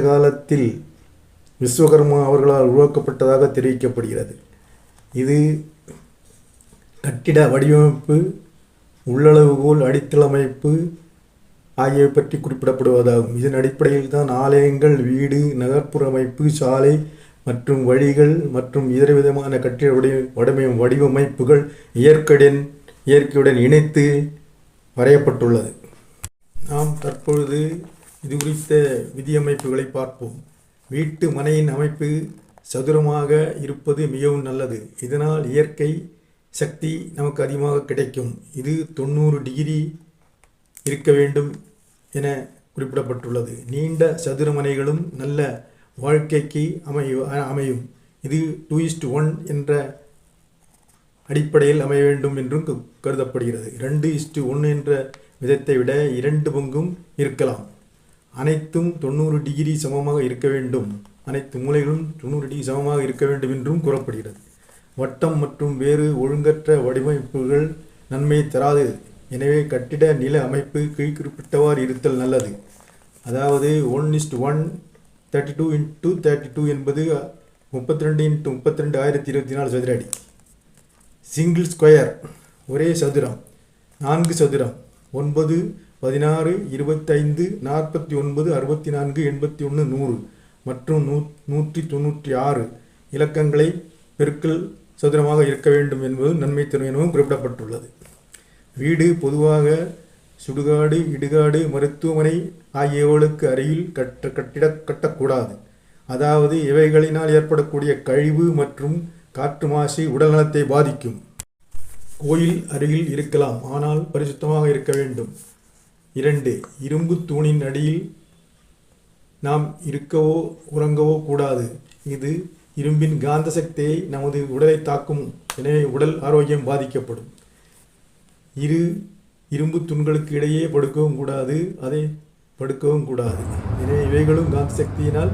காலத்தில் விஸ்வகர்மா அவர்களால் உருவாக்கப்பட்டதாக தெரிவிக்கப்படுகிறது. இது கட்டிட வடிவமைப்பு, உள்ளளவுகோல், அடித்தள அமைப்பு ஆகியவை பற்றி குறிப்பிடப்படுவதாகும். இதன் அடிப்படையில் தான் ஆலயங்கள், வீடு, நகர்ப்புற அமைப்பு, சாலை மற்றும் வழிகள் மற்றும் இதர விதமான கட்டிட வடிவமைப்புகள் இயற்கையுடன் இணைத்து வரையப்பட்டுள்ளது. நாம் தற்பொழுது இது குறித்த விதியமைப்புகளை பார்ப்போம். வீட்டு மனையின் அமைப்பு சதுரமாக இருப்பது மிகவும் நல்லது. இதனால் இயற்கை சக்தி நமக்கு அதிகமாக கிடைக்கும். இது 90 டிகிரி இருக்க வேண்டும் என குறிப்பிடப்பட்டுள்ளது. நீண்ட சதுரமனைகளும் நல்ல வாழ்க்கைக்கு அமையும். இது 2:1 என்ற அடிப்படையில் அமைய வேண்டும் என்றும் கருதப்படுகிறது. 2:1 என்ற விதத்தை விட 2 பங்கும் இருக்கலாம். அனைத்தும் 90 டிகிரி சமமாக இருக்க வேண்டும். அனைத்து மூலைகளும் 90 டிகிரி சமமாக இருக்க வேண்டும் என்றும் கூறப்படுகிறது. வட்டம் மற்றும் வேறு ஒழுங்கற்ற வடிவமைப்புகள் நன்மையை தராது. எனவே கட்டிட நில அமைப்பு குறிப்பிட்டவாறு இருத்தல் நல்லது. அதாவது 1:1 32x32 என்பது 32x32 1024 சதுர அடி. சிங்கிள் ஸ்கொயர் ஒரே சதுரம், 4 சதுரம், 9, 16, 25, 49, 64, 81, 100 மற்றும் 196 இலக்கங்களை பெருக்கல் சதுரமாக இருக்க வேண்டும் என்பது நன்மை தரும் எனவும் குறிப்பிடப்பட்டுள்ளது. வீடு பொதுவாக சுடுகாடு, இடுகாடு, மருத்துவமனை ஆகியவர்களுக்கு அருகில் கட்டக்கூடாது. அதாவது இவைகளினால் ஏற்படக்கூடிய கழிவு மற்றும் காற்று மாசு உடல் நலத்தை பாதிக்கும். கோயில் அருகில் இருக்கலாம், ஆனால் பரிசுத்தமாக இருக்க வேண்டும். 2. இரும்பு தூணின் அடியில் நாம் இருக்கவோ உறங்கவோ கூடாது. இது இரும்பின் காந்த சக்தியை நமது உடலை தாக்கும். எனவே உடல் ஆரோக்கியம் பாதிக்கப்படும். இரும்பு தூண்களுக்கு இடையே படுக்கவும் கூடாது, அதை படுக்கவும் கூடாது. எனவே இவைகளும் காந்த சக்தியினால்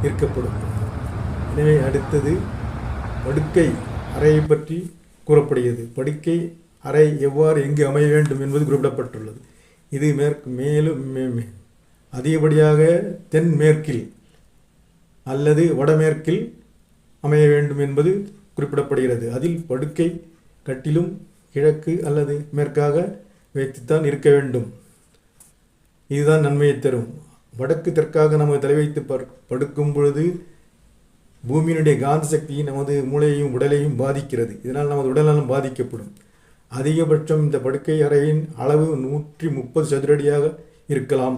ஈர்க்கப்படும். எனவே அடுத்தது படுக்கை அறையை பற்றி கூறப்படுகிறது. படுக்கை அறை எவ்வாறு எங்கு அமைய வேண்டும் என்பது குறிப்பிடப்பட்டுள்ளது. இது மேலும் அதிகப்படியாக தென்மேற்கில் அல்லது வடமேற்கில் அமைய வேண்டும் என்பது குறிப்பிடப்படுகிறது. அதில் படுக்கை கட்டிலும் கிழக்கு அல்லது மேற்காக வைத்துத்தான் இருக்க வேண்டும். இதுதான் நன்மையை தரும். வடக்கு தெற்காக நமது தலை வைத்து படுக்கும் பொழுது பூமியினுடைய காந்த சக்தி நமது மூளையையும் உடலையும் பாதிக்கிறது. இதனால் நமது உடல்நலம் பாதிக்கப்படும். அதிகபட்சம் இந்த படுக்கை அறையின் அளவு 130 சதுரடியாக இருக்கலாம்.